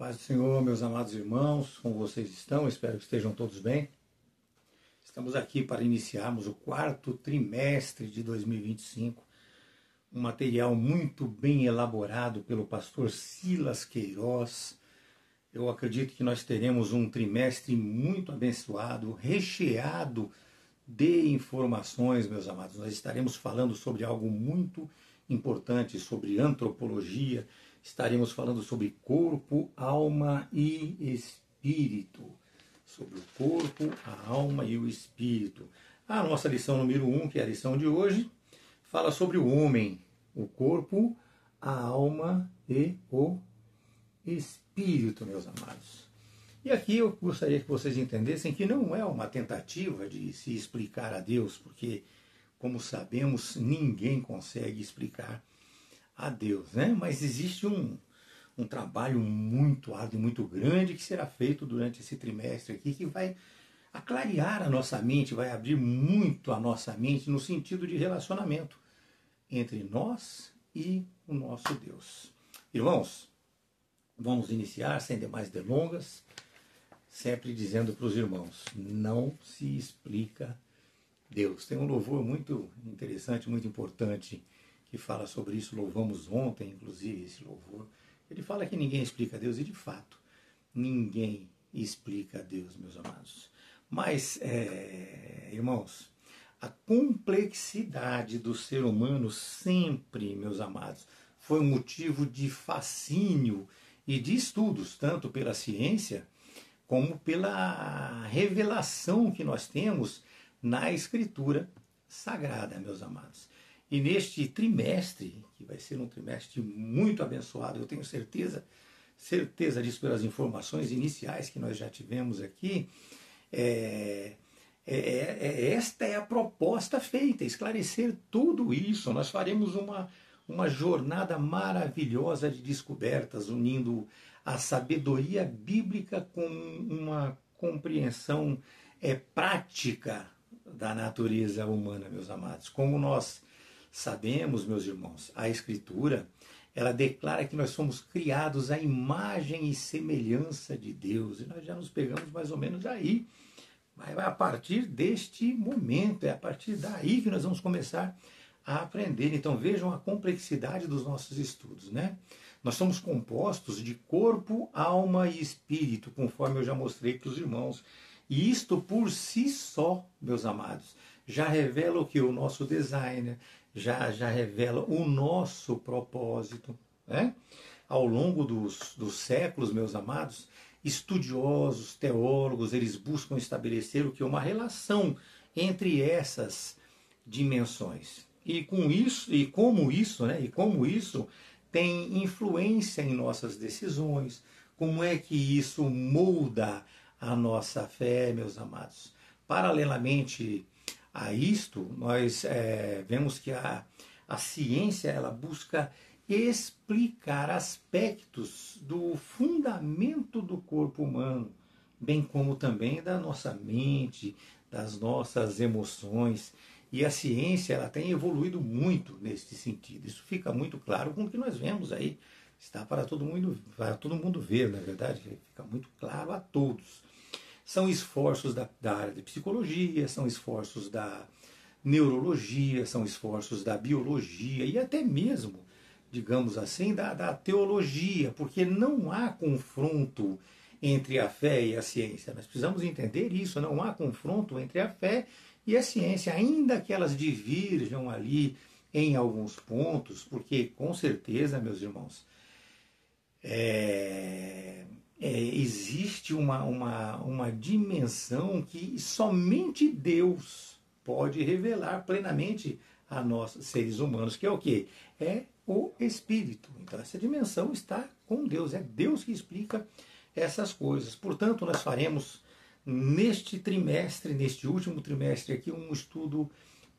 Paz do Senhor, meus amados irmãos, como vocês estão? Espero que estejam todos bem. Estamos aqui para iniciarmos o quarto trimestre de 2025, um material muito bem elaborado pelo pastor Silas Queiroz. Eu acredito que nós teremos um trimestre muito abençoado, recheado de informações, meus amados. Nós estaremos falando sobre algo muito importante, sobre antropologia. Estaremos falando sobre corpo, alma e espírito. Sobre o corpo, a alma e o espírito. A nossa lição número 1, que é a lição de hoje, fala sobre o homem, o corpo, a alma e o espírito, meus amados. E aqui eu gostaria que vocês entendessem que não é uma tentativa de se explicar a Deus, porque, como sabemos, ninguém consegue explicar a Deus, né? Mas existe um trabalho muito árduo e muito grande que será feito durante esse trimestre aqui, que vai aclarear a nossa mente, vai abrir muito a nossa mente no sentido de relacionamento entre nós e o nosso Deus. Irmãos, vamos iniciar sem demais delongas, sempre dizendo para os irmãos, não se explica Deus. Tem um louvor muito interessante, muito importante, que fala sobre isso. Louvamos ontem, inclusive, esse louvor. Ele fala que ninguém explica Deus, e de fato, ninguém explica Deus, meus amados. Mas, irmãos, a complexidade do ser humano sempre, meus amados, foi um motivo de fascínio e de estudos, tanto pela ciência como pela revelação que nós temos na Escritura Sagrada, meus amados. E neste trimestre, que vai ser um trimestre muito abençoado, eu tenho certeza disso pelas informações iniciais que nós já tivemos aqui, esta é a proposta feita, esclarecer tudo isso. Nós faremos uma jornada maravilhosa de descobertas, unindo a sabedoria bíblica com uma compreensão prática da natureza humana, meus amados. Como nós sabemos, meus irmãos, a Escritura, ela declara que nós somos criados à imagem e semelhança de Deus. E nós já nos pegamos mais ou menos aí. Mas a partir deste momento, é a partir daí que nós vamos começar a aprender. Então vejam a complexidade dos nossos estudos, né? Nós somos compostos de corpo, alma e espírito, conforme eu já mostrei para os irmãos. E isto por si só, meus amados, já revela o que? O nosso designer, já revela o nosso propósito, né? Ao longo dos séculos, meus amados, estudiosos, teólogos, eles buscam estabelecer o que? Uma relação entre essas dimensões. E como isso tem influência em nossas decisões, como é que isso molda a nossa fé, meus amados. Paralelamente a isto, nós vemos que a ciência ela busca explicar aspectos do fundamento do corpo humano, bem como também da nossa mente, das nossas emoções. E a ciência ela tem evoluído muito nesse sentido. Isso fica muito claro com o que nós vemos aí. Está para todo mundo ver, na verdade, fica muito claro a todos. São esforços da área de psicologia, são esforços da neurologia, são esforços da biologia e até mesmo, digamos assim, da teologia, porque não há confronto entre a fé e a ciência. Nós precisamos entender isso, não há confronto entre a fé e a ciência, ainda que elas divirjam ali em alguns pontos, porque com certeza, meus irmãos, existe uma dimensão que somente Deus pode revelar plenamente a nós, seres humanos, que é o quê? É o Espírito. Então essa dimensão está com Deus, é Deus que explica essas coisas. Portanto, nós faremos neste trimestre, neste último trimestre aqui, um estudo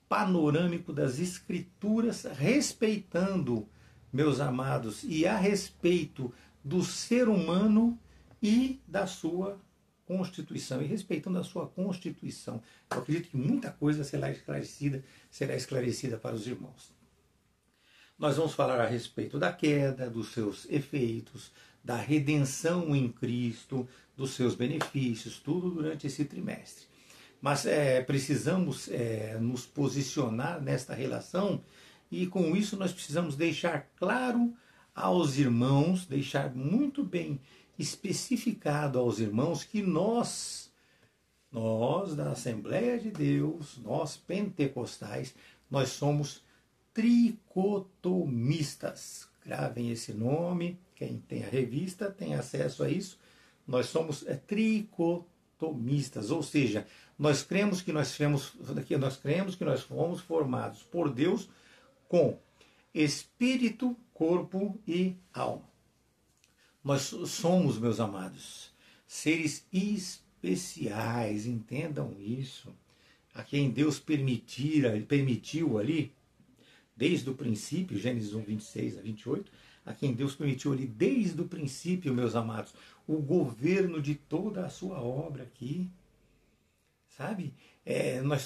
panorâmico das Escrituras, respeitando, meus amados, e a respeito do ser humano e da sua Constituição, e respeitando a sua Constituição. Eu acredito que muita coisa será esclarecida para os irmãos. Nós vamos falar a respeito da queda, dos seus efeitos, da redenção em Cristo, dos seus benefícios, tudo durante esse trimestre. Mas precisamos nos posicionar nesta relação e com isso nós precisamos deixar claro aos irmãos, deixar muito bem especificado aos irmãos que nós da Assembleia de Deus, nós pentecostais, nós somos tricotomistas. Gravem esse nome, quem tem a revista tem acesso a isso. Nós somos tricotomistas, ou seja, nós cremos que nós fomos formados por Deus com espírito, corpo e alma. Nós somos, meus amados, seres especiais, entendam isso, a quem Deus permitiu ali, desde o princípio, Gênesis 1, 26 a 28, a quem Deus permitiu ali desde o princípio, meus amados, o governo de toda a sua obra aqui, sabe?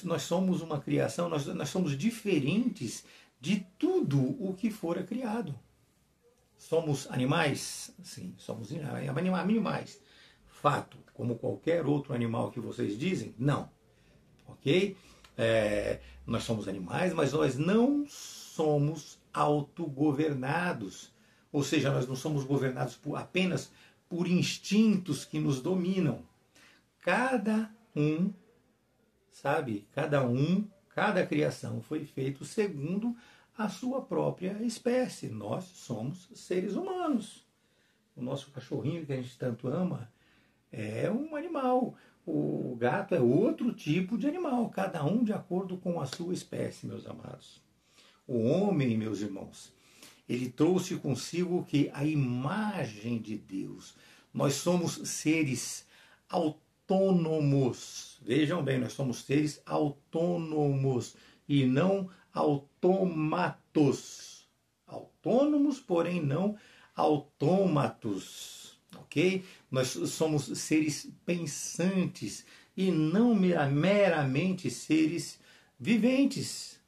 Nós somos uma criação, nós somos diferentes de tudo o que fora criado. Somos animais? Sim, somos animais. Fato, como qualquer outro animal que vocês dizem? Não. Ok? Nós somos animais, mas nós não somos autogovernados. Ou seja, nós não somos governados apenas por instintos que nos dominam. Cada criação foi feita segundo a sua própria espécie. Nós somos seres humanos. O nosso cachorrinho que a gente tanto ama é um animal. O gato é outro tipo de animal, cada um de acordo com a sua espécie, meus amados. O homem, meus irmãos, ele trouxe consigo que a imagem de Deus. Nós somos seres autônomos. Vejam bem, nós somos seres autônomos e não autômatos. Autônomos, porém não autômatos. Ok? Nós somos seres pensantes e não meramente seres viventes.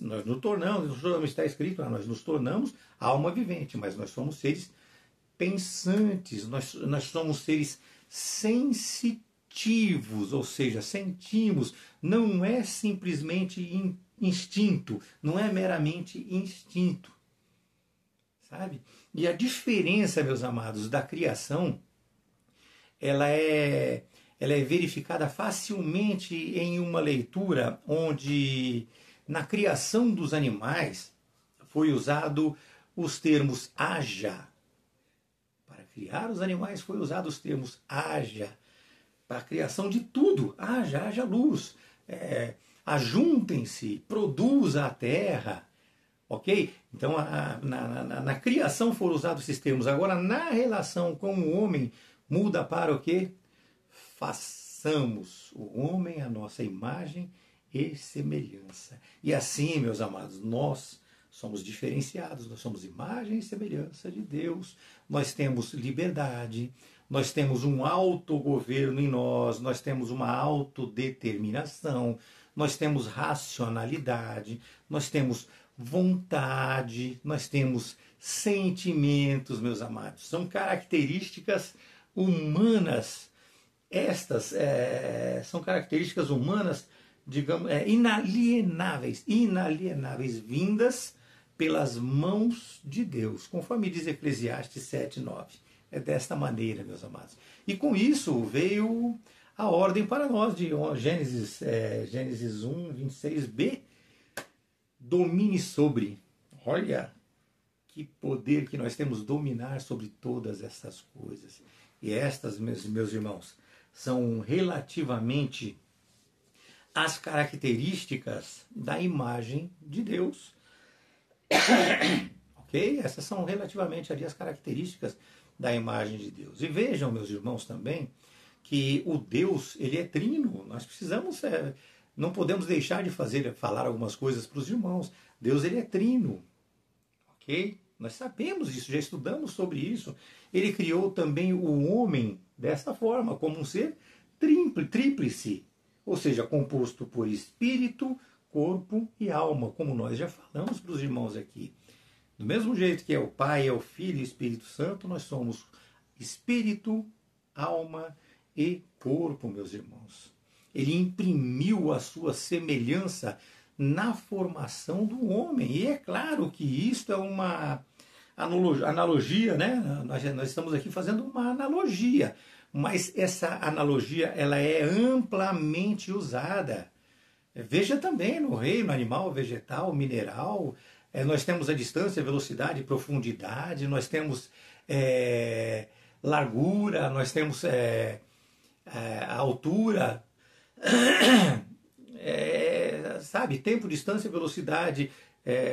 Nós nos tornamos, não está escrito, nós nos tornamos alma vivente, mas nós somos seres pensantes, nós somos seres sensitivos, ou seja, sentimos, não é simplesmente instinto, não é meramente instinto, sabe? E a diferença, meus amados, da criação, ela é verificada facilmente em uma leitura onde na criação dos animais foi usado os termos haja. Para criar os animais foi usado os termos haja. Para a criação de tudo, haja luz. Ajuntem-se, produza a terra. Ok? Então, na criação foram usados esses termos. Agora, na relação com o homem, muda para o quê? Façamos o homem a nossa imagem e semelhança. E assim, meus amados, nós somos diferenciados, nós somos imagem e semelhança de Deus, nós temos liberdade, nós temos um autogoverno em nós temos uma autodeterminação, nós temos racionalidade, nós temos vontade, nós temos sentimentos, meus amados. São características humanas. Estas são características humanas, digamos, inalienáveis, vindas pelas mãos de Deus, conforme diz Eclesiastes 7:9. É desta maneira, meus amados. E com isso veio a ordem para nós de Gênesis 1, 26b. Domine sobre. Olha que poder que nós temos, dominar sobre todas essas coisas. E estas, meus irmãos, são relativamente as características da imagem de Deus. Ok? Essas são relativamente ali as características da imagem de Deus. E vejam, meus irmãos, também, que o Deus, ele é trino. Nós precisamos, não podemos deixar de falar algumas coisas para os irmãos. Deus, ele é trino. Ok? Nós sabemos isso, já estudamos sobre isso. Ele criou também o homem desta forma, como um ser tríplice, ou seja, composto por espírito, corpo e alma, como nós já falamos para os irmãos aqui. Do mesmo jeito que é o Pai, é o Filho e o Espírito Santo, nós somos espírito, alma e corpo, meus irmãos. Ele imprimiu a sua semelhança na formação do homem. E é claro que isto é uma analogia, né? Nós estamos aqui fazendo uma analogia, mas essa analogia ela é amplamente usada. Veja também no reino animal, vegetal, mineral, nós temos a distância, velocidade, profundidade, nós temos largura, nós temos a altura, sabe, tempo, distância, velocidade,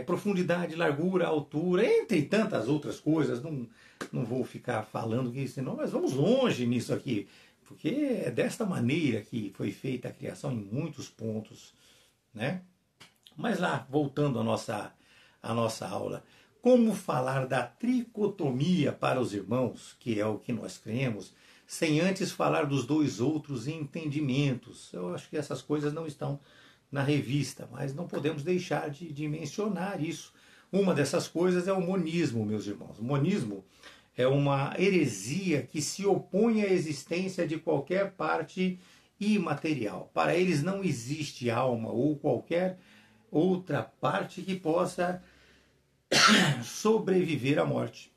profundidade, largura, altura, entre tantas outras coisas. Não vou ficar falando que senão nós vamos longe nisso aqui, porque é desta maneira que foi feita a criação em muitos pontos, né? Mas lá, voltando à nossa aula, como falar da tricotomia para os irmãos, que é o que nós cremos, sem antes falar dos dois outros entendimentos? Eu acho que essas coisas não estão na revista, mas não podemos deixar de mencionar isso. Uma dessas coisas é o monismo, meus irmãos. O monismo é uma heresia que se opõe à existência de qualquer parte imaterial. Para eles não existe alma ou qualquer outra parte que possa sobreviver à morte.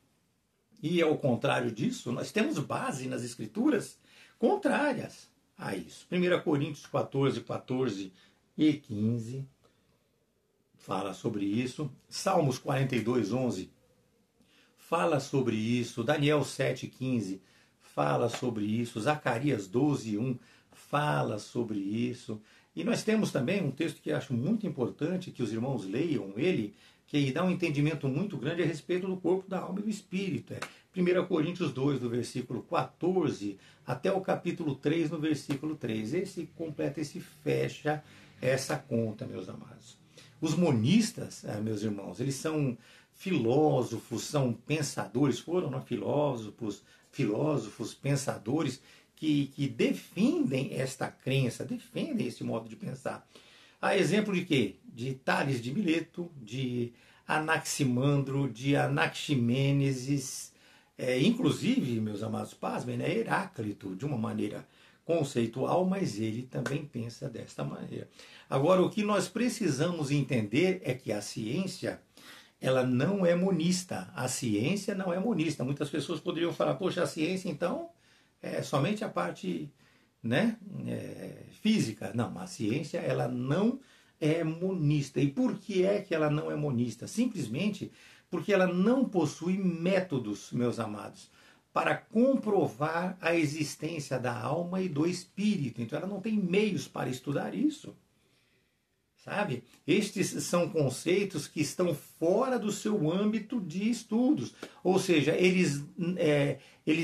E ao contrário disso, nós temos base nas escrituras contrárias a isso. 1 Coríntios 14, 14 e 15 fala sobre isso. Salmos 42, 11 fala sobre isso. Daniel 7, 15 fala sobre isso. Zacarias 12, 1 fala sobre isso. E nós temos também um texto que acho muito importante que os irmãos leiam ele, que dá um entendimento muito grande a respeito do corpo, da alma e do espírito. 1 Coríntios 2, do versículo 14 até o capítulo 3, no versículo 3. Esse completa, esse fecha essa conta, meus amados. Os monistas, meus irmãos, eles são filósofos, são pensadores, foram filósofos, pensadores, que defendem esta crença, defendem esse modo de pensar. A exemplo de quê? De Tales de Mileto, de Anaximandro, de Anaximênesis, inclusive, meus amados, pasmem, né? Heráclito, de uma maneira conceitual, mas ele também pensa desta maneira. Agora, o que nós precisamos entender é que a ciência, ela não é monista. A ciência não é monista. Muitas pessoas poderiam falar, poxa, a ciência, então, é somente a parte, né, física. Não, a ciência, ela não é monista. E por que é que ela não é monista? Simplesmente porque ela não possui métodos, meus amados, para comprovar a existência da alma e do espírito. Então ela não tem meios para estudar isso. Sabe? Estes são conceitos que estão fora do seu âmbito de estudos. Ou seja, eles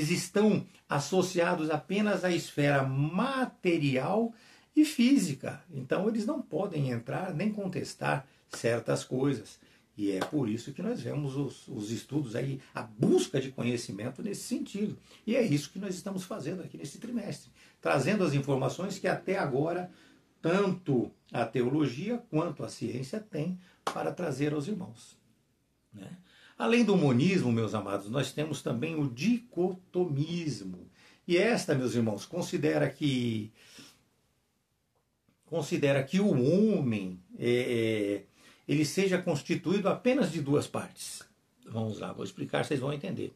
estão associados apenas à esfera material e física. Então eles não podem entrar nem contestar certas coisas. E é por isso que nós vemos os estudos aí, a busca de conhecimento nesse sentido. E é isso que nós estamos fazendo aqui nesse trimestre, trazendo as informações que até agora tanto a teologia quanto a ciência tem para trazer aos irmãos, né? Além do monismo, meus amados, nós temos também o dicotomismo. E esta, meus irmãos, considera que o homem ele seja constituído apenas de duas partes. Vamos lá, vou explicar, vocês vão entender.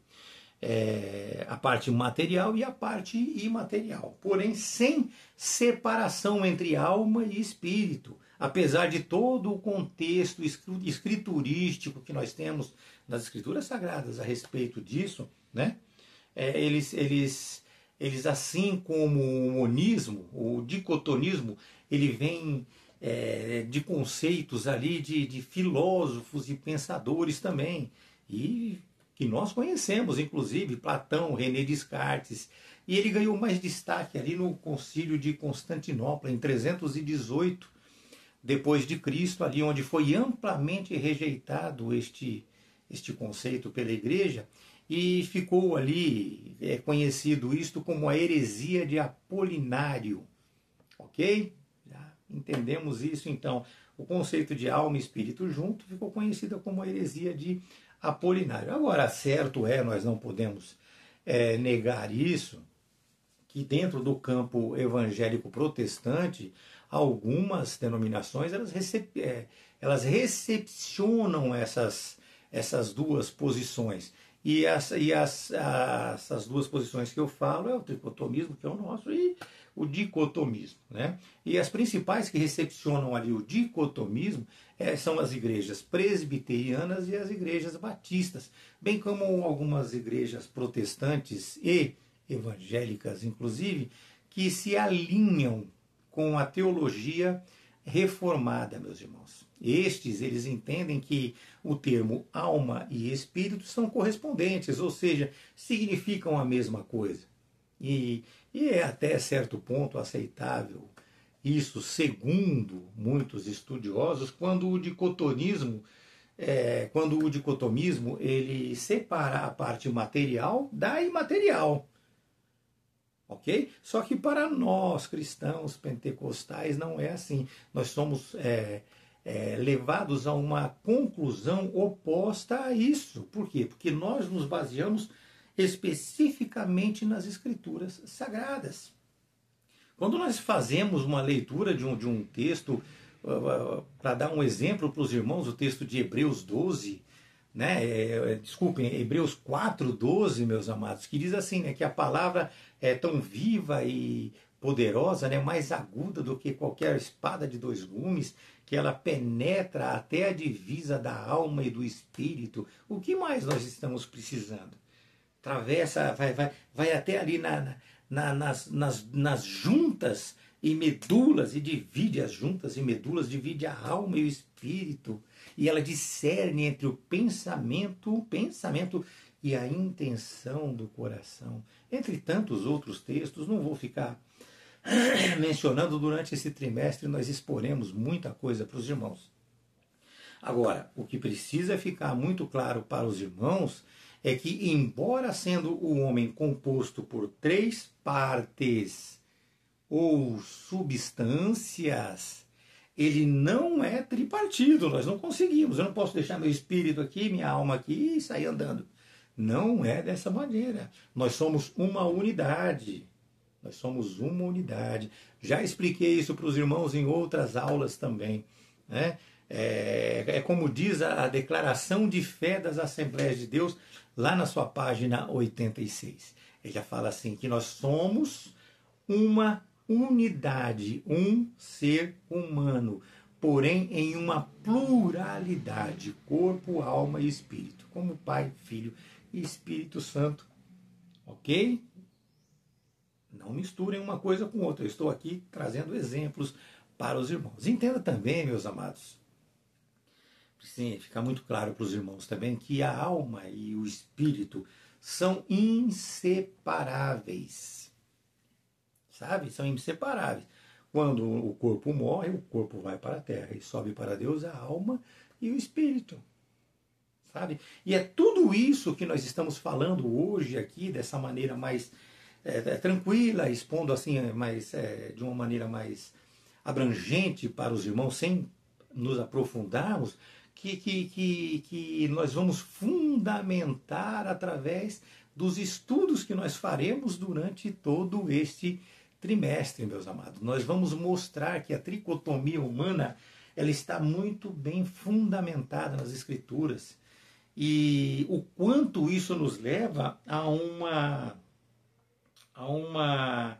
A parte material e a parte imaterial, porém sem separação entre alma e espírito, apesar de todo o contexto escriturístico que nós temos nas escrituras sagradas a respeito disso, né? Eles assim como o monismo, o dicotomismo, ele vem de conceitos ali de filósofos e pensadores também, e que nós conhecemos, inclusive Platão, René Descartes, e ele ganhou mais destaque ali no Concílio de Constantinopla, em 318 depois de Cristo, ali onde foi amplamente rejeitado este conceito pela Igreja, e ficou ali conhecido isto como a heresia de Apolinário, ok? Já entendemos isso, então. O conceito de alma e espírito junto ficou conhecida como a heresia de apolinário. Agora, certo é, nós não podemos negar isso, que dentro do campo evangélico protestante, algumas denominações elas recepcionam essas duas posições. E essas duas posições que eu falo é o tricotomismo, que é o nosso, e o dicotomismo. Né? E as principais que recepcionam ali o dicotomismo são as igrejas presbiterianas e as igrejas batistas, bem como algumas igrejas protestantes e evangélicas, inclusive, que se alinham com a teologia reformada, meus irmãos. Eles entendem que o termo alma e espírito são correspondentes, ou seja, significam a mesma coisa. E é até certo ponto aceitável isso, segundo muitos estudiosos, quando o dicotomismo ele separa a parte material da imaterial. Ok? Só que para nós, cristãos pentecostais, não é assim. Nós somos levados a uma conclusão oposta a isso. Por quê? Porque nós nos baseamos especificamente nas Escrituras Sagradas. Quando nós fazemos uma leitura de um texto, para dar um exemplo para os irmãos, o texto de Hebreus 12, Hebreus 4:12, meus amados, que diz assim, né, que a palavra é tão viva e poderosa, né, mais aguda do que qualquer espada de dois gumes, que ela penetra até a divisa da alma e do espírito. O que mais nós estamos precisando? Atravessa, vai até ali nas juntas e medulas, e divide as juntas e medulas, divide a alma e o espírito, e ela discerne entre o pensamento e a intenção do coração. Entre tantos outros textos, não vou ficar mencionando. Durante esse trimestre nós exporemos muita coisa para os irmãos. Agora, o que precisa ficar muito claro para os irmãos é que, embora sendo o homem composto por três partes ou substâncias, ele não é tripartido. Nós não conseguimos. Eu não posso deixar meu espírito aqui, minha alma aqui e sair andando. Não é dessa maneira. Nós somos uma unidade. Nós somos uma unidade. Já expliquei isso para os irmãos em outras aulas também, né? É como diz a Declaração de Fé das Assembleias de Deus, lá na sua página 86. Ele já fala assim, que nós somos uma unidade, um ser humano, porém em uma pluralidade, corpo, alma e espírito, como Pai, Filho e Espírito Santo. Ok? Não misturem uma coisa com outra. Eu estou aqui trazendo exemplos para os irmãos. Entenda também, meus amados, sim, fica muito claro para os irmãos também, que a alma e o espírito são inseparáveis. Sabe? São inseparáveis. Quando o corpo morre, o corpo vai para a terra e sobe para Deus a alma e o espírito. Sabe? E é tudo isso que nós estamos falando hoje aqui, dessa maneira mais tranquila, expondo assim de uma maneira mais abrangente para os irmãos, sem nos aprofundarmos, que nós vamos fundamentar através dos estudos que nós faremos durante todo este trimestre, meus amados. Nós vamos mostrar que a tricotomia humana ela está muito bem fundamentada nas Escrituras, e o quanto isso nos leva a uma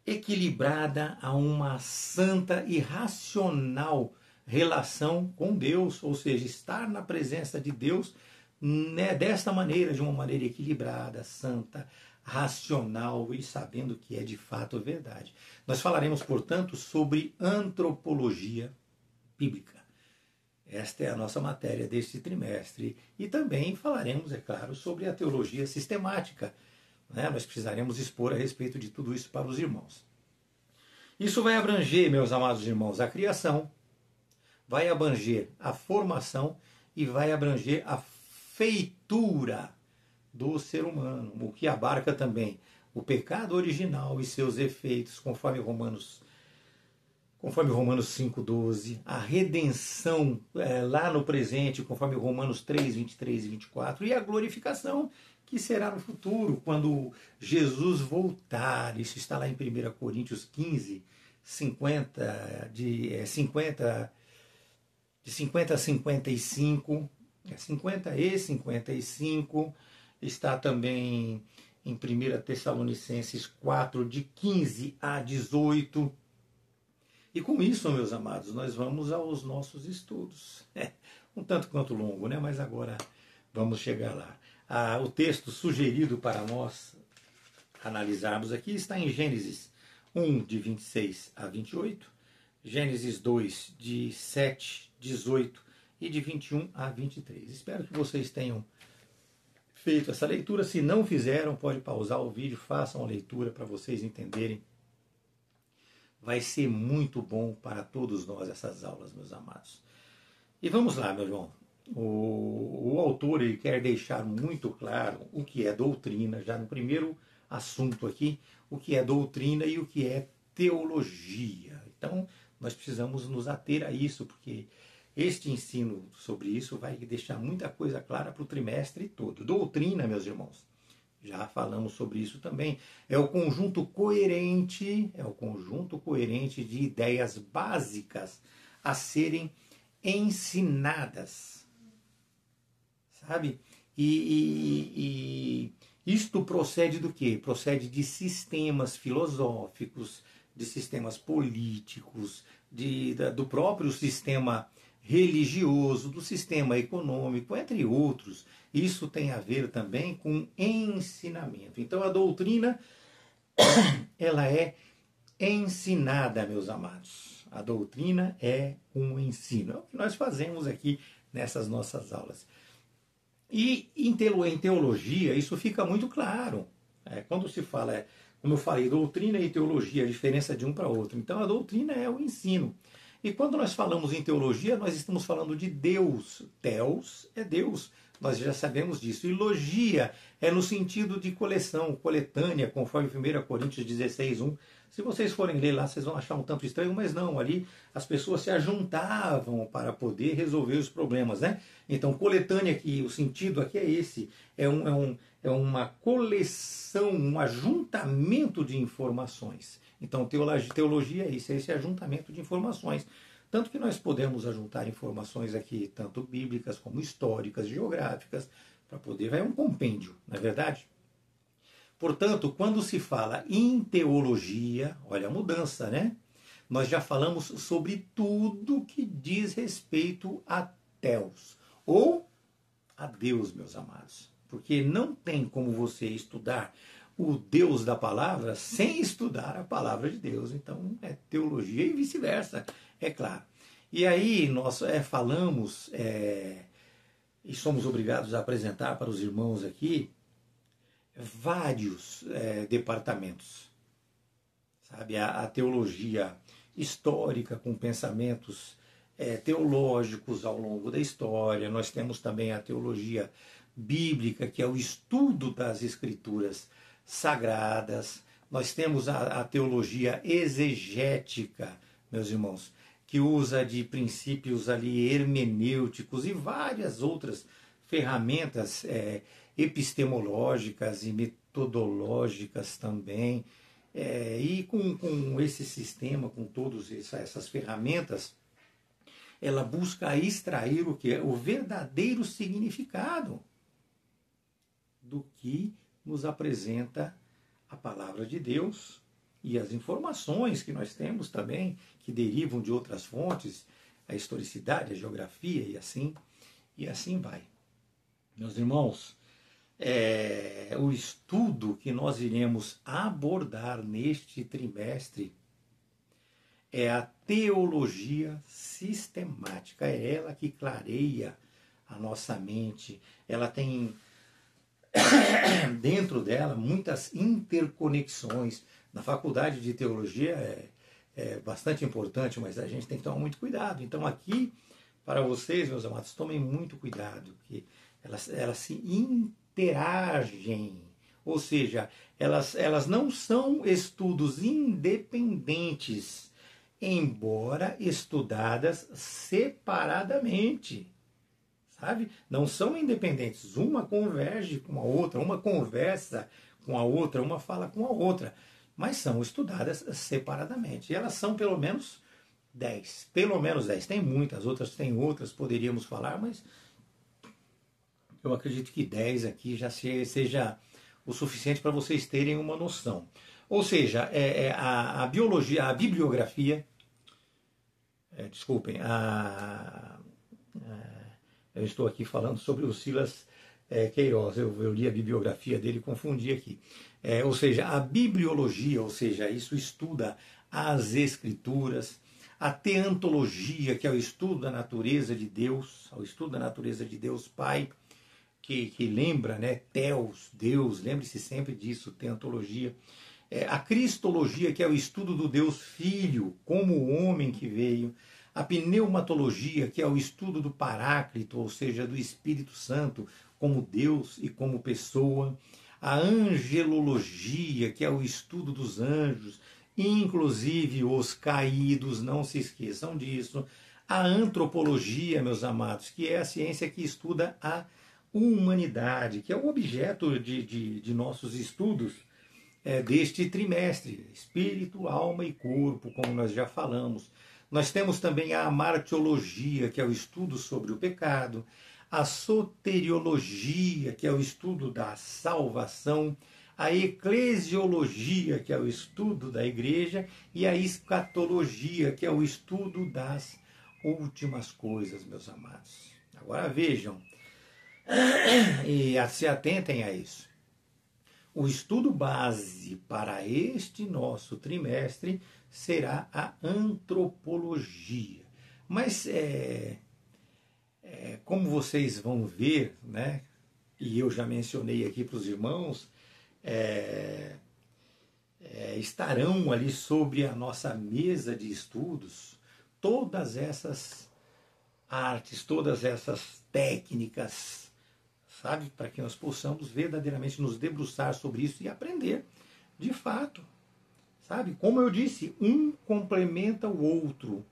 equilibrada, a uma santa e racional relação com Deus, ou seja, estar na presença de Deus, né, desta maneira, de uma maneira equilibrada, santa, racional e sabendo que é de fato verdade. Nós falaremos, portanto, sobre antropologia bíblica. Esta é a nossa matéria deste trimestre. E também falaremos, é claro, sobre a teologia sistemática. Né? Nós precisaremos expor a respeito de tudo isso para os irmãos. Isso vai abranger, meus amados irmãos, a criação, vai abranger a formação e vai abranger a feitura do ser humano, o que abarca também o pecado original e seus efeitos, conforme Romanos conforme Romanos 5,12, a redenção lá no presente, conforme Romanos 3, 23 e 24, e a glorificação, que será no futuro, quando Jesus voltar. Isso está lá em 1 Coríntios 15, 50 a 55, 50 e 55, está também em 1 Tessalonicenses 4, de 15 a 18. E com isso, meus amados, nós vamos aos nossos estudos. Um tanto quanto longo, né? Mas agora vamos chegar lá. O texto sugerido para nós analisarmos aqui está em Gênesis 1, de 26 a 28, Gênesis 2, de 7, 18 e de 21 a 23. Espero que vocês tenham feito essa leitura. Se não fizeram, pode pausar o vídeo, façam a leitura para vocês entenderem. Vai ser muito bom para todos nós essas aulas, meus amados. E vamos lá, meu irmão. O autor ele quer deixar muito claro o que é doutrina, já no primeiro assunto aqui, o que é doutrina e o que é teologia. Então, nós precisamos nos ater a isso, porque este ensino sobre isso vai deixar muita coisa clara para o trimestre todo. Doutrina, meus irmãos, já falamos sobre isso também, é o conjunto coerente de ideias básicas a serem ensinadas, sabe? E isto procede do quê? Procede de sistemas filosóficos, de sistemas políticos, do próprio sistema religioso, do sistema econômico, entre outros. Isso tem a ver também com ensinamento. Então a doutrina, ela é ensinada, meus amados. A doutrina é um ensino. É o que nós fazemos aqui nessas nossas aulas. E em teologia isso fica muito claro. Quando se fala, como eu falei, doutrina e teologia, a diferença de um para outro. Então a doutrina é o ensino. E quando nós falamos em teologia, nós estamos falando de Deus. Theos é Deus. Nós já sabemos disso. E logia é no sentido de coleção, coletânea, conforme 1 Coríntios 16, 1. Se vocês forem ler lá, vocês vão achar um tanto estranho, mas não, ali as pessoas se ajuntavam para poder resolver os problemas, né? Então, coletânea, aqui, o sentido aqui é esse, é uma coleção, um ajuntamento de informações. Então, teologia é isso, é esse ajuntamento de informações. Tanto que nós podemos ajuntar informações aqui, tanto bíblicas como históricas, geográficas, para poder... É um compêndio, não é verdade? Portanto, quando se fala em teologia, olha a mudança, né? Nós já falamos sobre tudo que diz respeito a Theos, ou a Deus, meus amados. Porque não tem como você estudar o Deus da palavra sem estudar a palavra de Deus. Então, é teologia e vice-versa, é claro. E aí nós falamos e somos obrigados a apresentar para os irmãos aqui vários departamentos. Sabe, a teologia histórica com pensamentos teológicos ao longo da história. Nós temos também a teologia bíblica, que é o estudo das escrituras sagradas. Nós temos a teologia exegética, meus irmãos, que usa de princípios ali hermenêuticos e várias outras ferramentas epistemológicas e metodológicas também. E com esse sistema, com todas essas ferramentas, ela busca extrair o que é o verdadeiro significado do que nos apresenta a palavra de Deus e as informações que nós temos também, que derivam de outras fontes, a historicidade, a geografia e assim vai. Meus irmãos, o estudo que nós iremos abordar neste trimestre é a teologia sistemática. É ela que clareia a nossa mente. Ela tem dentro dela muitas interconexões. Na faculdade de teologia é bastante importante, mas a gente tem que tomar muito cuidado. Então aqui, para vocês, meus amados, tomem muito cuidado, que elas se interagem, ou seja, elas não são estudos independentes, embora estudadas separadamente. Sabe? Não são independentes. Uma converge com a outra, uma conversa com a outra, uma fala com a outra. Mas são estudadas separadamente. E elas são pelo menos 10. Pelo menos 10. Tem muitas, outras poderíamos falar, mas eu acredito que 10 aqui já seja o suficiente para vocês terem uma noção. Ou seja, a biologia, a bibliografia, eu estou aqui falando sobre o Silas Queiroz, eu li a bibliografia dele e confundi aqui. Ou seja, a bibliologia, ou seja, isso estuda as escrituras, a teantologia, que é o estudo da natureza de Deus, o estudo da natureza de Deus Pai, que lembra, né, Theos, Deus, lembre-se sempre disso, teantologia. A cristologia, que é o estudo do Deus Filho, como o homem que veio. A pneumatologia, que é o estudo do Paráclito, ou seja, do Espírito Santo, como Deus e como pessoa. A angelologia, que é o estudo dos anjos, inclusive os caídos, não se esqueçam disso. A antropologia, meus amados, que é a ciência que estuda a humanidade, que é o objeto de nossos estudos deste trimestre, espírito, alma e corpo, como nós já falamos. Nós temos também a martiologia, que é o estudo sobre o pecado, a soteriologia, que é o estudo da salvação, a eclesiologia, que é o estudo da igreja, e a escatologia, que é o estudo das últimas coisas, meus amados. Agora vejam, e se atentem a isso. O estudo base para este nosso trimestre será a antropologia. Mas, como vocês vão ver, né, e eu já mencionei aqui para os irmãos, estarão ali sobre a nossa mesa de estudos todas essas artes, todas essas técnicas, sabe, para que nós possamos verdadeiramente nos debruçar sobre isso e aprender de fato. Sabe? Como eu disse, um complementa o outro,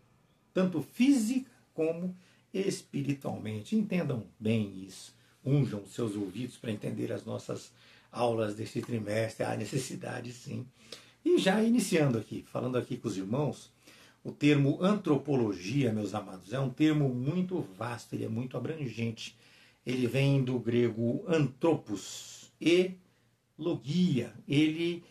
tanto física como espiritualmente. Entendam bem isso. Unjam seus ouvidos para entender as nossas aulas deste trimestre. Há necessidade, sim. E já iniciando aqui, falando aqui com os irmãos, o termo antropologia, meus amados, é um termo muito vasto, ele é muito abrangente. Ele vem do grego anthropos e logia. Ele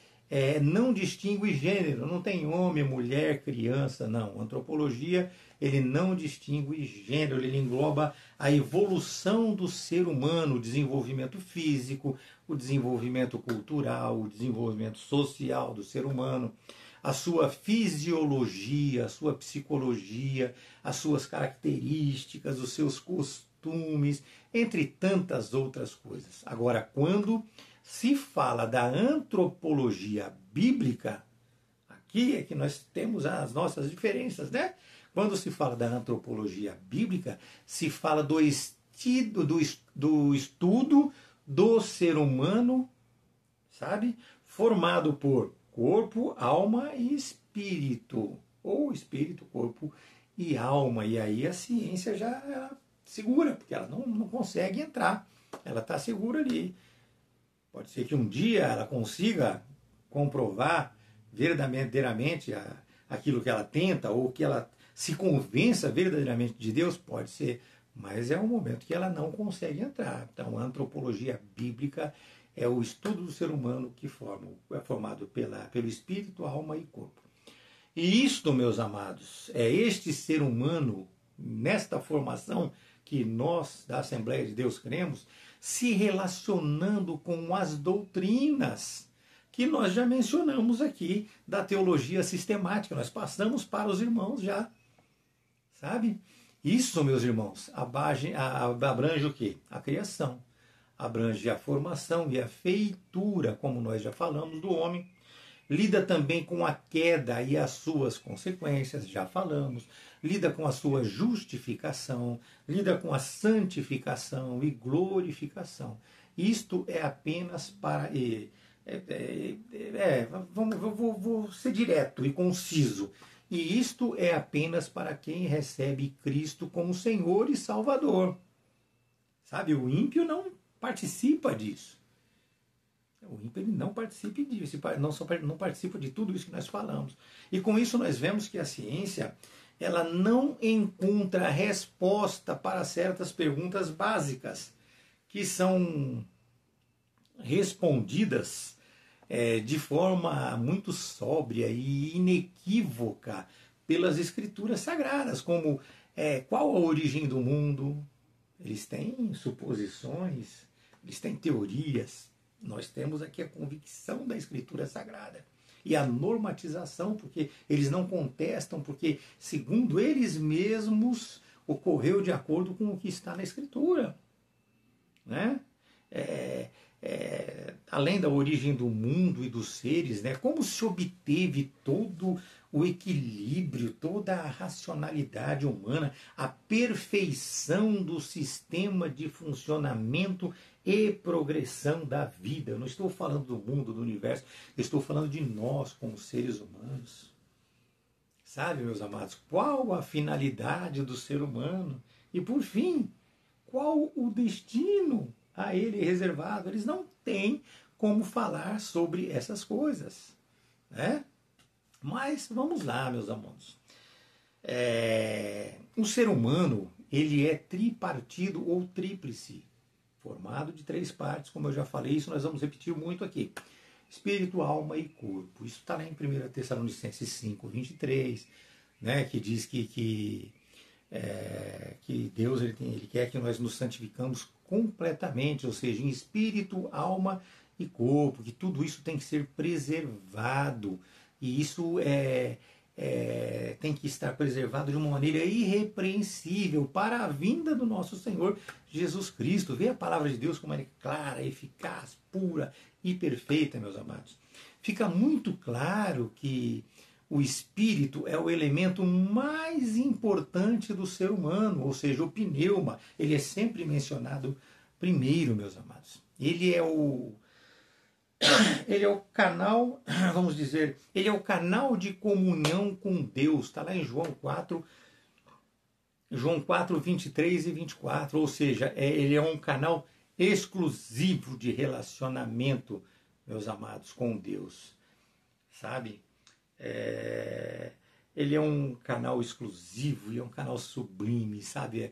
não distingue gênero, não tem homem, mulher, criança, não. Antropologia, ele não distingue gênero, ele engloba a evolução do ser humano, o desenvolvimento físico, o desenvolvimento cultural, o desenvolvimento social do ser humano, a sua fisiologia, a sua psicologia, as suas características, os seus costumes, entre tantas outras coisas. Agora, quando se fala da antropologia bíblica, aqui é que nós temos as nossas diferenças, né? Quando se fala da antropologia bíblica, se fala do estudo do ser humano, sabe? Formado por corpo, alma e espírito. Ou espírito, corpo e alma. E aí a ciência já segura, porque ela não consegue entrar. Ela está segura ali. Pode ser que um dia ela consiga comprovar verdadeiramente aquilo que ela tenta, ou que ela se convença verdadeiramente de Deus, pode ser, mas é um momento que ela não consegue entrar. Então, a antropologia bíblica é o estudo do ser humano que é formado pelo espírito, alma e corpo. E isto, meus amados, é este ser humano, nesta formação que nós, da Assembleia de Deus, cremos, se relacionando com as doutrinas que nós já mencionamos aqui da teologia sistemática. Nós passamos para os irmãos já, sabe? Isso, meus irmãos, abrange o quê? A criação, abrange a formação e a feitura, como nós já falamos, do homem. Lida também com a queda e as suas consequências, já falamos. Lida com a sua justificação, lida com a santificação e glorificação. Isto é apenas para... vou ser direto e conciso. E isto é apenas para quem recebe Cristo como Senhor e Salvador. Sabe, o ímpio não participa disso. O ímpio ele não participa disso, não participa de tudo isso que nós falamos. E com isso nós vemos que a ciência ela não encontra resposta para certas perguntas básicas que são respondidas de forma muito sóbria e inequívoca pelas escrituras sagradas, como qual a origem do mundo. Eles têm suposições, eles têm teorias. Nós temos aqui a convicção da Escritura Sagrada e a normatização, porque eles não contestam, porque, segundo eles mesmos, ocorreu de acordo com o que está na Escritura. Né? Além da origem do mundo e dos seres, né? Como se obteve todo o equilíbrio, toda a racionalidade humana, a perfeição do sistema de funcionamento e progressão da vida. Eu não estou falando do mundo, do universo, eu estou falando de nós como seres humanos. Sabe, meus amados, qual a finalidade do ser humano? E por fim, qual o destino a ele reservado? Eles não têm como falar sobre essas coisas, né? Mas vamos lá, meus amigos. O ser humano ele é tripartido ou tríplice, formado de 3 partes, como eu já falei, isso nós vamos repetir muito aqui. Espírito, alma e corpo. Isso está lá em 1 Tessalonicenses 5, 23, né, que diz que Deus ele quer que nós nos santificamos completamente, ou seja, em espírito, alma e corpo, que tudo isso tem que ser preservado. E isso tem que estar preservado de uma maneira irrepreensível para a vinda do nosso Senhor Jesus Cristo. Vê a palavra de Deus como ela é clara, eficaz, pura e perfeita, meus amados. Fica muito claro que o espírito é o elemento mais importante do ser humano, ou seja, o pneuma. Ele é sempre mencionado primeiro, meus amados. Ele é o canal, vamos dizer, ele é o canal de comunhão com Deus. Está lá em João 4, 23 e 24. Ou seja, ele é um canal exclusivo de relacionamento, meus amados, com Deus. Sabe? Ele é um canal exclusivo e é um canal sublime, sabe?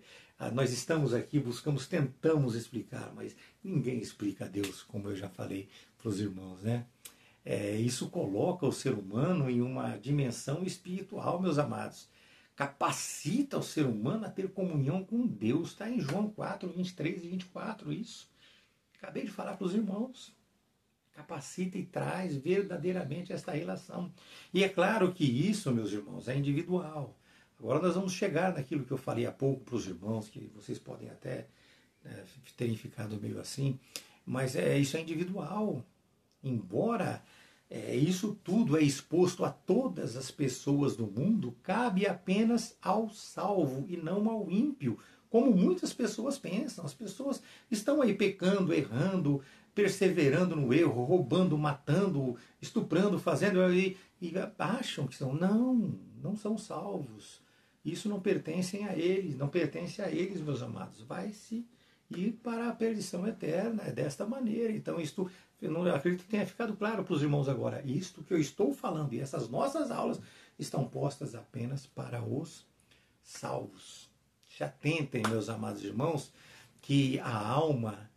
Nós estamos aqui, tentamos explicar, mas ninguém explica a Deus, como eu já falei para os irmãos, né? Isso coloca o ser humano em uma dimensão espiritual, meus amados. Capacita o ser humano a ter comunhão com Deus. Está em João 4, 23 e 24, isso. Acabei de falar para os irmãos. Capacita e traz verdadeiramente esta relação. E é claro que isso, meus irmãos, é individual. Agora nós vamos chegar naquilo que eu falei há pouco para os irmãos, que vocês podem até terem ficado meio assim, mas isso é individual. Embora isso tudo é exposto a todas as pessoas do mundo, cabe apenas ao salvo e não ao ímpio, como muitas pessoas pensam. As pessoas estão aí pecando, errando, perseverando no erro, roubando, matando, estuprando, fazendo, e acham que são. Não são salvos. Isso não pertence a eles, meus amados. Vai-se ir para a perdição eterna, desta maneira. Então, isto, eu não acredito que tenha ficado claro para os irmãos agora. Isto que eu estou falando, e essas nossas aulas, estão postas apenas para os salvos. Se atentem, meus amados irmãos, que a alma,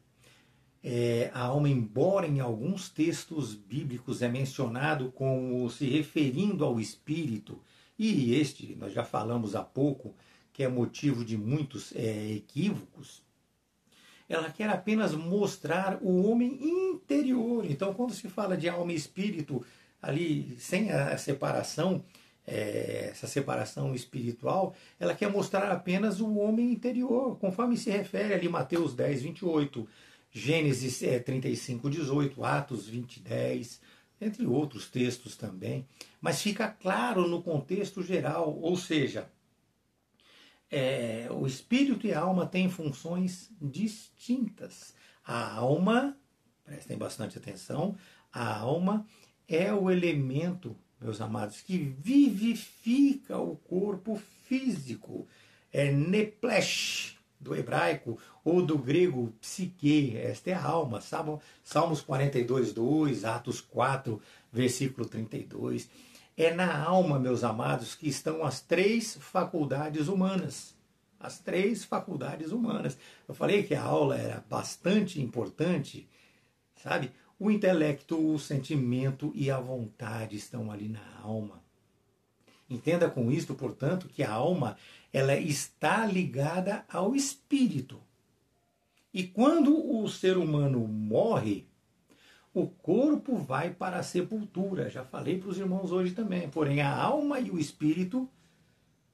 embora em alguns textos bíblicos é mencionado como se referindo ao espírito, e este nós já falamos há pouco, que é motivo de muitos equívocos, ela quer apenas mostrar o homem interior. Então, quando se fala de alma e espírito, ali sem a separação, essa separação espiritual, ela quer mostrar apenas o homem interior, conforme se refere ali Mateus 10, 28, Gênesis 35, 18, Atos 20, 10, entre outros textos também. Mas fica claro no contexto geral, ou seja, o espírito e a alma têm funções distintas. A alma, prestem bastante atenção, a alma é o elemento meus amados, que vivifica o corpo físico. É neplesh, do hebraico, ou do grego psique, esta é a alma. Salmos 42:2, Atos 4, versículo 32. É na alma, meus amados, que estão as três faculdades humanas. As três faculdades humanas. Eu falei que a aula era bastante importante, sabe? O intelecto, o sentimento e a vontade estão ali na alma. Entenda com isto, portanto, que a alma ela está ligada ao espírito. E quando o ser humano morre, o corpo vai para a sepultura. Já falei para os irmãos hoje também. Porém, a alma e o espírito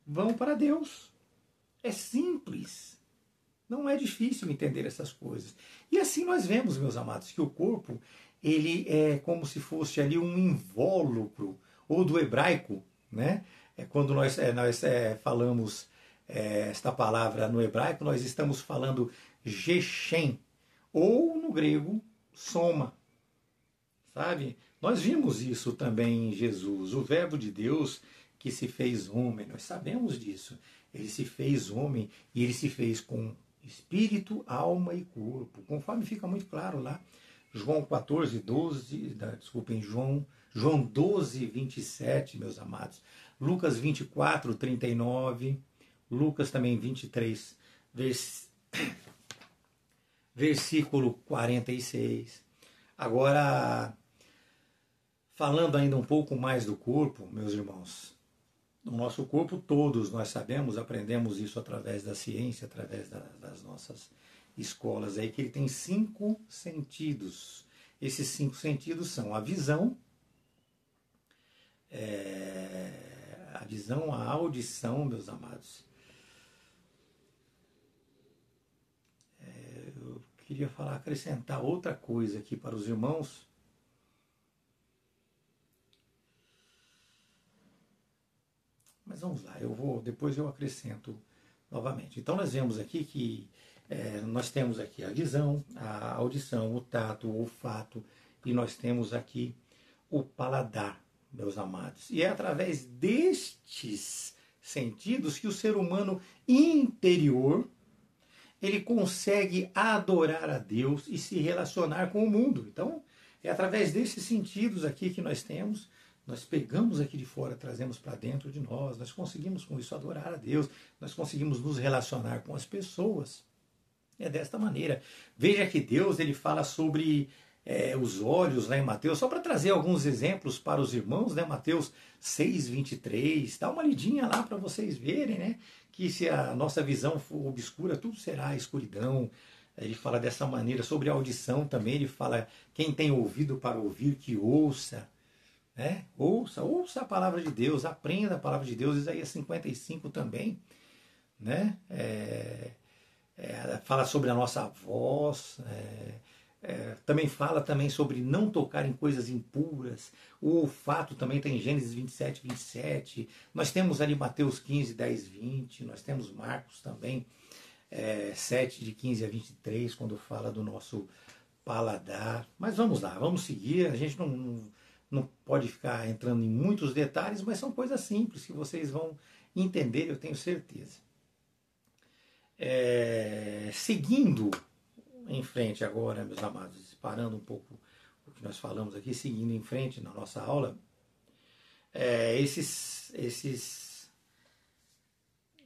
vão para Deus. É simples. Não é difícil entender essas coisas. E assim nós vemos, meus amados, que o corpo ele é como se fosse ali um invólucro, ou do hebraico, né? Quando nós falamos esta palavra no hebraico, nós estamos falando geshem, ou no grego, soma. Sabe? Nós vimos isso também em Jesus, o verbo de Deus que se fez homem, nós sabemos disso. Ele se fez homem e ele se fez com espírito, alma e corpo, conforme fica muito claro lá, João 14:12, desculpem, João 12:27, meus amados, Lucas 24:39, Lucas também 23, versículo 46. Agora, falando ainda um pouco mais do corpo, meus irmãos, no nosso corpo todos nós sabemos, aprendemos isso através da ciência, através das nossas escolas aí, que ele tem 5 sentidos. Esses 5 sentidos são a visão, a audição, meus amados. Eu queria acrescentar outra coisa aqui para os irmãos. Mas vamos lá, depois eu acrescento novamente. Então nós vemos aqui que nós temos aqui a visão, a audição, o tato, o olfato, e nós temos aqui o paladar, meus amados. E é através destes sentidos que o ser humano interior ele consegue adorar a Deus e se relacionar com o mundo. Então, é através desses sentidos aqui que nós temos, nós pegamos aqui de fora, trazemos para dentro de nós conseguimos com isso adorar a Deus, nós conseguimos nos relacionar com as pessoas. É desta maneira. Veja que Deus ele fala sobre os olhos lá em Mateus, só para trazer alguns exemplos para os irmãos, né? Mateus 6:23, dá uma lidinha lá para vocês verem, né? Que se a nossa visão for obscura, tudo será escuridão. Ele fala dessa maneira. Sobre a audição também, ele fala, quem tem ouvido para ouvir, que ouça. Né? Ouça a palavra de Deus, aprenda a palavra de Deus. Isaías 55 também, né? Fala sobre a nossa voz, também fala sobre não tocar em coisas impuras. O olfato também tem Gênesis 27:27. Nós temos ali Mateus 15:10-20. Nós temos Marcos também 7:15-23, quando fala do nosso paladar. Mas vamos lá, vamos seguir. A gente não pode ficar entrando em muitos detalhes, mas são coisas simples que vocês vão entender, eu tenho certeza. Seguindo em frente agora, meus amados, parando um pouco o que nós falamos aqui, seguindo em frente na nossa aula, esses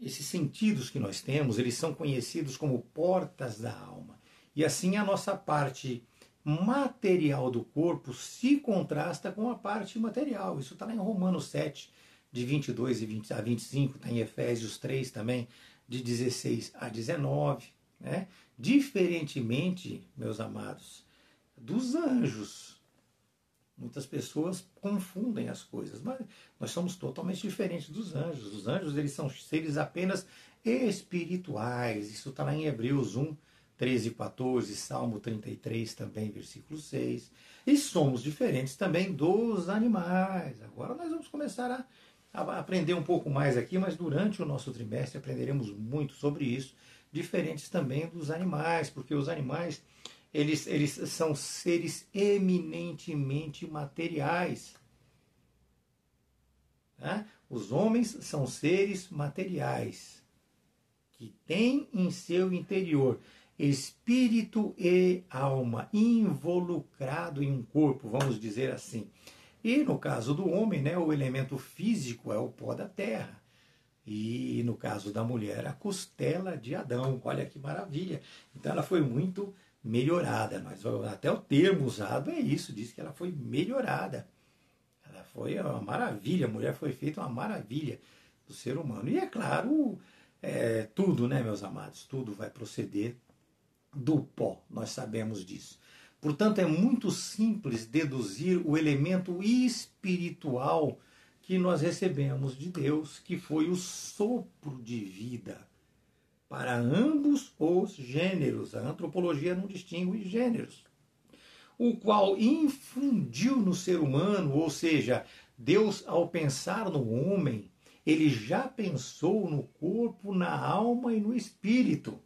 sentidos que nós temos, eles são conhecidos como portas da alma. E assim a nossa parte material do corpo se contrasta com a parte material. Isso está lá em Romanos 7, de 22-25, está em Efésios 3 também, de 16-19, né? Diferentemente, meus amados, dos anjos. Muitas pessoas confundem as coisas, mas nós somos totalmente diferentes dos anjos. Os anjos eles são seres apenas espirituais. Isso está lá em Hebreus 1, 13-14, Salmo 33 também, versículo 6. E somos diferentes também dos animais. Agora nós vamos começar a aprender um pouco mais aqui, mas durante o nosso trimestre aprenderemos muito sobre isso. Diferentes também dos animais, porque os animais eles são seres eminentemente materiais. Tá? Os homens são seres materiais, que têm em seu interior espírito e alma involucrado em um corpo, vamos dizer assim. E no caso do homem, né, o elemento físico é o pó da terra. E no caso da mulher, a costela de Adão. Olha que maravilha. Então ela foi muito melhorada. Mas até o termo usado é isso, diz que ela foi melhorada. Ela foi uma maravilha, a mulher foi feita uma maravilha do ser humano. E é claro, tudo, né, meus amados, tudo vai proceder do pó, nós sabemos disso. Portanto, é muito simples deduzir o elemento espiritual que nós recebemos de Deus, que foi o sopro de vida para ambos os gêneros. A antropologia não distingue gêneros. O qual infundiu no ser humano, ou seja, Deus, ao pensar no homem, ele já pensou no corpo, na alma e no espírito.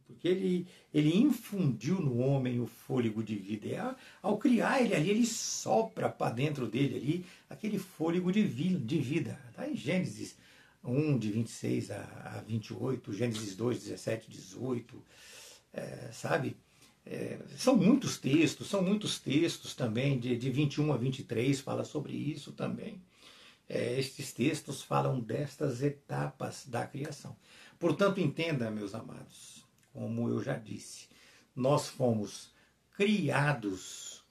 Porque ele infundiu no homem o fôlego de vida. E ao criar ele ali, ele sopra para dentro dele ali aquele fôlego de vida. Está em Gênesis 1, de 26 a 28, Gênesis 2, 17, 18, sabe? São muitos textos também, de 21 a 23, fala sobre isso também. Estes textos falam destas etapas da criação. Portanto, entenda, meus amados, como eu já disse, nós fomos criados,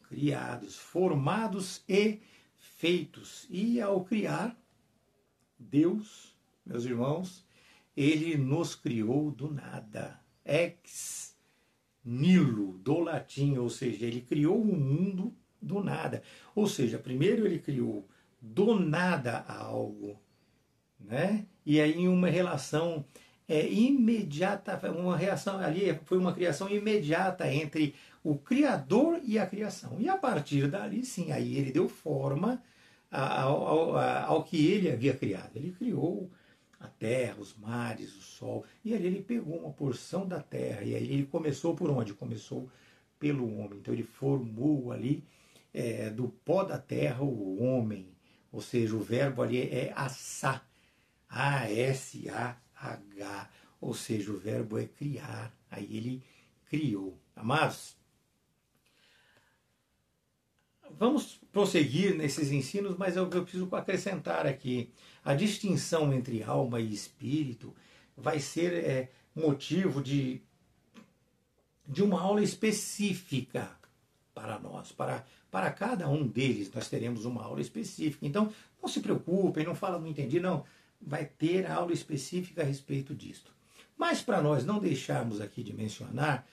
formados e feitos. E ao criar, Deus, meus irmãos, ele nos criou do nada. Ex nihilo, do latim, ou seja, ele criou o mundo do nada. Ou seja, primeiro ele criou do nada algo, né? E aí uma relação imediata, uma reação ali, foi uma criação imediata entre o Criador e a criação. E a partir dali, sim, aí ele deu forma ao que ele havia criado. Ele criou a terra, os mares, o sol, e ali ele pegou uma porção da terra, e aí ele começou por onde? Começou pelo homem. Então ele formou ali do pó da terra o homem, ou seja, o verbo ali é assá, A-S-A-H, ou seja, o verbo é criar, aí ele criou. Amados, vamos prosseguir nesses ensinos, mas eu preciso acrescentar aqui, a distinção entre alma e espírito vai ser motivo de uma aula específica para nós, para cada um deles nós teremos uma aula específica. Então, não se preocupem, não fala, não entendi, não. Vai ter aula específica a respeito disto. Mas para nós não deixarmos aqui de mencionar,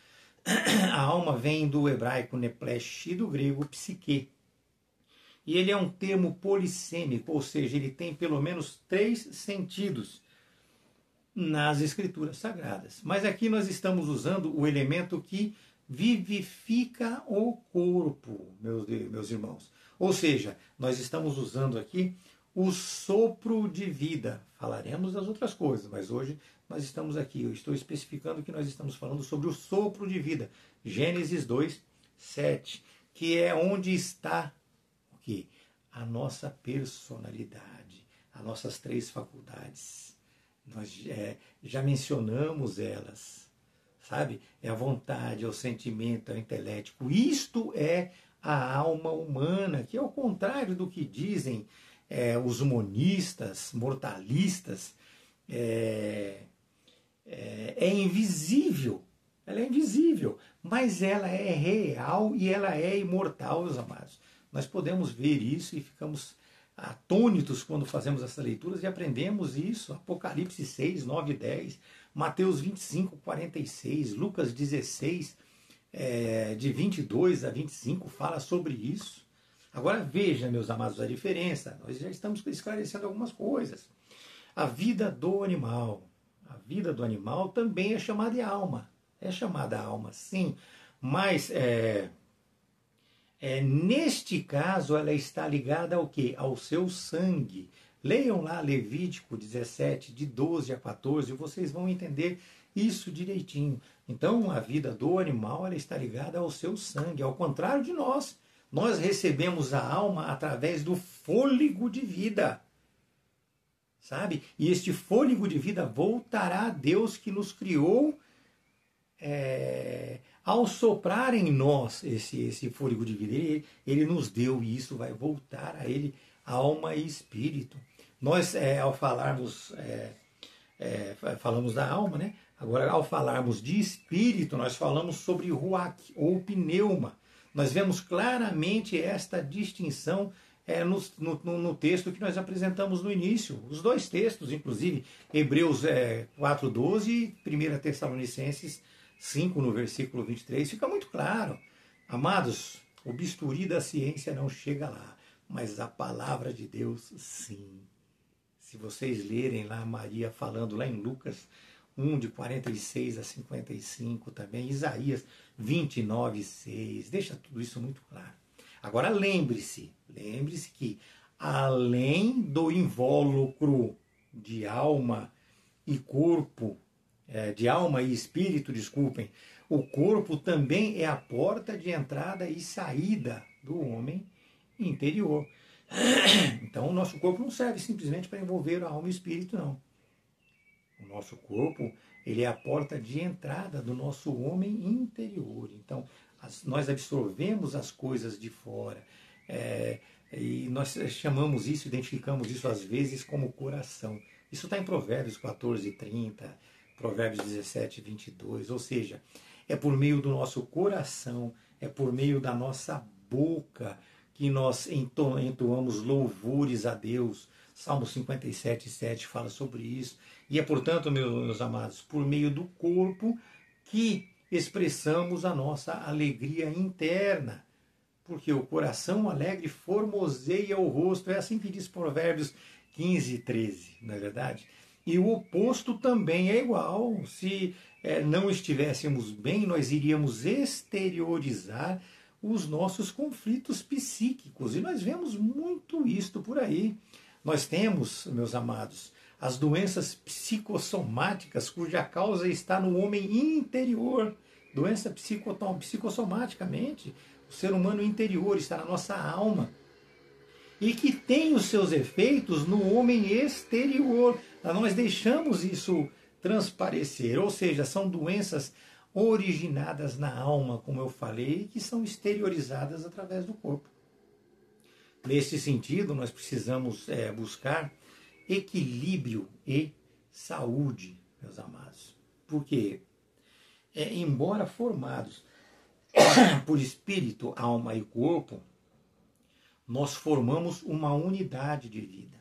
a alma vem do hebraico neplesh e do grego psique. E ele é um termo polissêmico, ou seja, ele tem pelo menos 3 sentidos nas escrituras sagradas. Mas aqui nós estamos usando o elemento que vivifica o corpo, meus irmãos. Ou seja, nós estamos usando aqui o sopro de vida. Falaremos das outras coisas, mas hoje nós estamos aqui, eu estou especificando que nós estamos falando sobre o sopro de vida. Gênesis 2, 7, que é onde está o quê? A nossa personalidade, as nossas 3 faculdades. Nós já mencionamos elas. Sabe? É a vontade, é o sentimento, é o intelecto. Isto é a alma humana, que é o contrário do que dizem os monistas, mortalistas. É invisível. Ela é invisível, mas ela é real e ela é imortal, meus amados. Nós podemos ver isso e ficamos atônitos quando fazemos essas leituras e aprendemos isso. Apocalipse 6, 9 e 10. Mateus 25, 46, Lucas 16, de 22 a 25, fala sobre isso. Agora veja, meus amados, a diferença. Nós já estamos esclarecendo algumas coisas. A vida do animal também é chamada de alma. É chamada alma, sim, mas neste caso ela está ligada ao quê? Ao seu sangue. Leiam lá Levítico 17, de 12 a 14, vocês vão entender isso direitinho. Então, a vida do animal ela está ligada ao seu sangue, ao contrário de nós. Nós recebemos a alma através do fôlego de vida. Sabe? E este fôlego de vida voltará a Deus que nos criou ao soprar em nós esse fôlego de vida. Ele nos deu e isso vai voltar a Ele, alma e espírito. Nós, ao falarmos, falamos da alma, né? Agora, ao falarmos de espírito, nós falamos sobre ruach ou pneuma. Nós vemos claramente esta distinção no texto que nós apresentamos no início. Os dois textos, inclusive, Hebreus 4:12 e 1 Tessalonicenses 5, no versículo 23, fica muito claro. Amados, o bisturi da ciência não chega lá, mas a palavra de Deus, sim. Se vocês lerem lá Maria falando lá em Lucas 1, de 46 a 55 também, Isaías 29:6, deixa tudo isso muito claro. Agora lembre-se que além do invólucro de alma e corpo, de alma e espírito, desculpem, o corpo também é a porta de entrada e saída do homem interior. Então o nosso corpo não serve simplesmente para envolver a alma e o espírito, não. O nosso corpo, ele é a porta de entrada do nosso homem interior. Então, nós absorvemos as coisas de fora. E nós chamamos isso, identificamos isso às vezes como coração. Isso está em Provérbios 14:30, Provérbios 17:22. Ou seja, é por meio do nosso coração, é por meio da nossa boca que nós entoamos louvores a Deus. Salmo 57:7 fala sobre isso. E é, portanto, meus amados, por meio do corpo que expressamos a nossa alegria interna. Porque o coração alegre formoseia o rosto. É assim que diz Provérbios 15:13, não é verdade? E o oposto também é igual. Se não estivéssemos bem, nós iríamos exteriorizar os nossos conflitos psíquicos. E nós vemos muito isto por aí. Nós temos, meus amados, as doenças psicossomáticas, cuja causa está no homem interior. Doença psicossomaticamente, o ser humano interior está na nossa alma. E que tem os seus efeitos no homem exterior. Nós deixamos isso transparecer, ou seja, são doenças originadas na alma, como eu falei, que são exteriorizadas através do corpo. Nesse sentido, nós precisamos buscar equilíbrio e saúde, meus amados. Porque, embora formados por espírito, alma e corpo, nós formamos uma unidade de vida.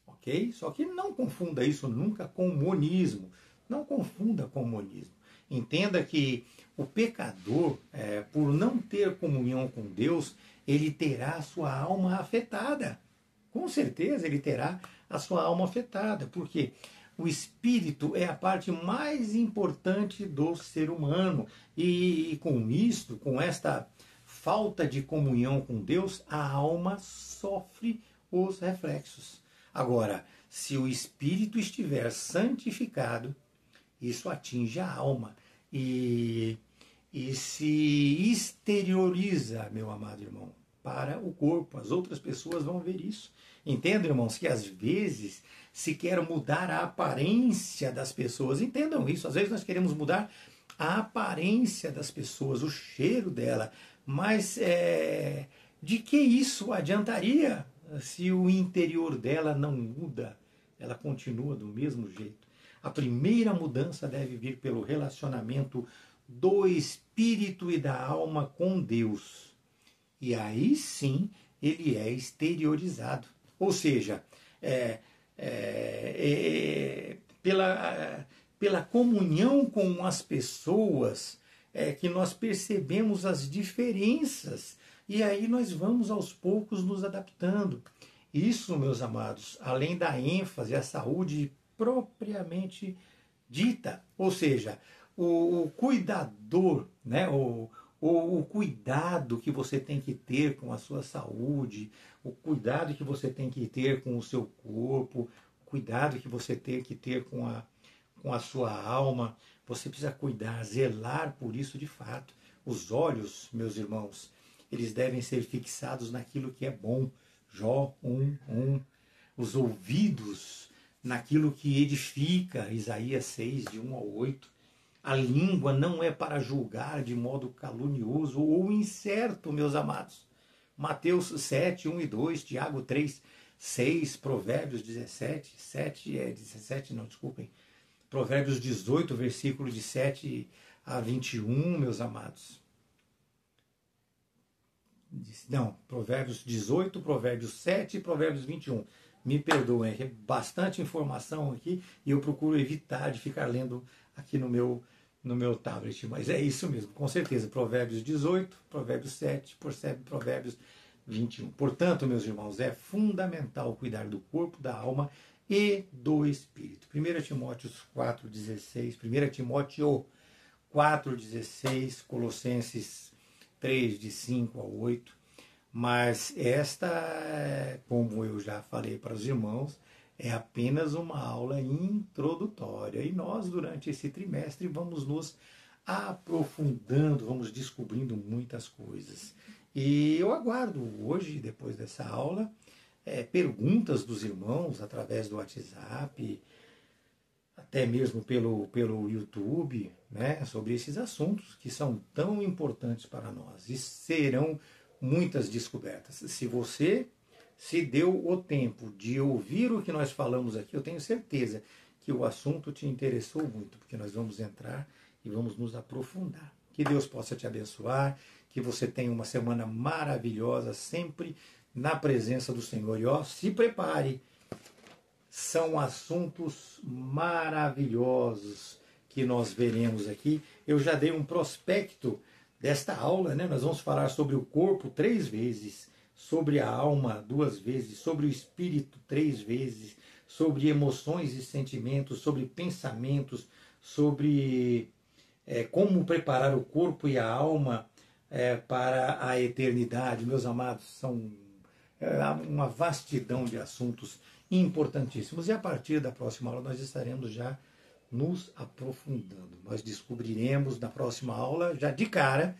Ok? Só que não confunda isso nunca com monismo. Não confunda com monismo. Entenda que o pecador, por não ter comunhão com Deus, ele terá a sua alma afetada. Com certeza ele terá a sua alma afetada, porque o espírito é a parte mais importante do ser humano. E com isto, com esta falta de comunhão com Deus, a alma sofre os reflexos. Agora, se o espírito estiver santificado, isso atinge a alma e se exterioriza, meu amado irmão, para o corpo. As outras pessoas vão ver isso. Entendam, irmãos, que às vezes se quer mudar a aparência das pessoas. Entendam isso. Às vezes nós queremos mudar a aparência das pessoas, o cheiro dela. Mas de que isso adiantaria se o interior dela não muda? Ela continua do mesmo jeito. A primeira mudança deve vir pelo relacionamento do espírito e da alma com Deus. E aí sim ele é exteriorizado. Ou seja, pela comunhão com as pessoas que nós percebemos as diferenças. E aí nós vamos aos poucos nos adaptando. Isso, meus amados, além da ênfase à saúde propriamente dita. Ou seja, o cuidador, né? O cuidado que você tem que ter com a sua saúde, o cuidado que você tem que ter com o seu corpo, o cuidado que você tem que ter com a sua alma, você precisa cuidar, zelar por isso de fato. Os olhos, meus irmãos, eles devem ser fixados naquilo que é bom. Jó 1:1. Os ouvidos naquilo que edifica. Isaías 6, de 1 ao 8. A língua não é para julgar de modo calunioso ou incerto, meus amados. Mateus 7, 1 e 2, Tiago 3, 6, Provérbios 17, 17 não, desculpem. Provérbios 18, versículo de 7 a 21, meus amados. Não, Provérbios 18, Provérbios 7 e Provérbios 21. Me perdoem, é bastante informação aqui e eu procuro evitar de ficar lendo aqui no meu tablet, mas é isso mesmo, com certeza. Provérbios 18, Provérbios 7, Provérbios 21. Portanto, meus irmãos, é fundamental cuidar do corpo, da alma e do espírito. 1 Timóteo 4,16, 1 Timóteo 4,16, Colossenses 3, de 5 a 8. Mas esta, como eu já falei para os irmãos, é apenas uma aula introdutória. E nós, durante esse trimestre, vamos nos aprofundando, vamos descobrindo muitas coisas. E eu aguardo hoje, depois dessa aula, perguntas dos irmãos através do WhatsApp, até mesmo pelo YouTube, né, sobre esses assuntos que são tão importantes para nós. E serão muitas descobertas. Se você se deu o tempo de ouvir o que nós falamos aqui, eu tenho certeza que o assunto te interessou muito, porque nós vamos entrar e vamos nos aprofundar. Que Deus possa te abençoar, que você tenha uma semana maravilhosa, sempre na presença do Senhor. E ó, se prepare, são assuntos maravilhosos que nós veremos aqui. Eu já dei um prospecto desta aula, né? Nós vamos falar sobre o corpo 3 vezes, sobre a alma 2 vezes, sobre o espírito 3 vezes, sobre emoções e sentimentos, sobre pensamentos, sobre como preparar o corpo e a alma para a eternidade. Meus amados, são uma vastidão de assuntos importantíssimos. E a partir da próxima aula nós estaremos já nos aprofundando. Nós descobriremos na próxima aula, já de cara,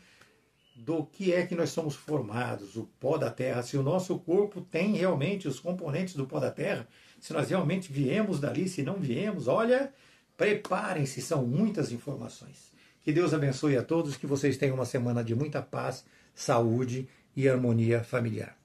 do que é que nós somos formados, o pó da terra, se o nosso corpo tem realmente os componentes do pó da terra, se nós realmente viemos dali, se não viemos, olha, preparem-se, são muitas informações. Que Deus abençoe a todos, que vocês tenham uma semana de muita paz, saúde e harmonia familiar.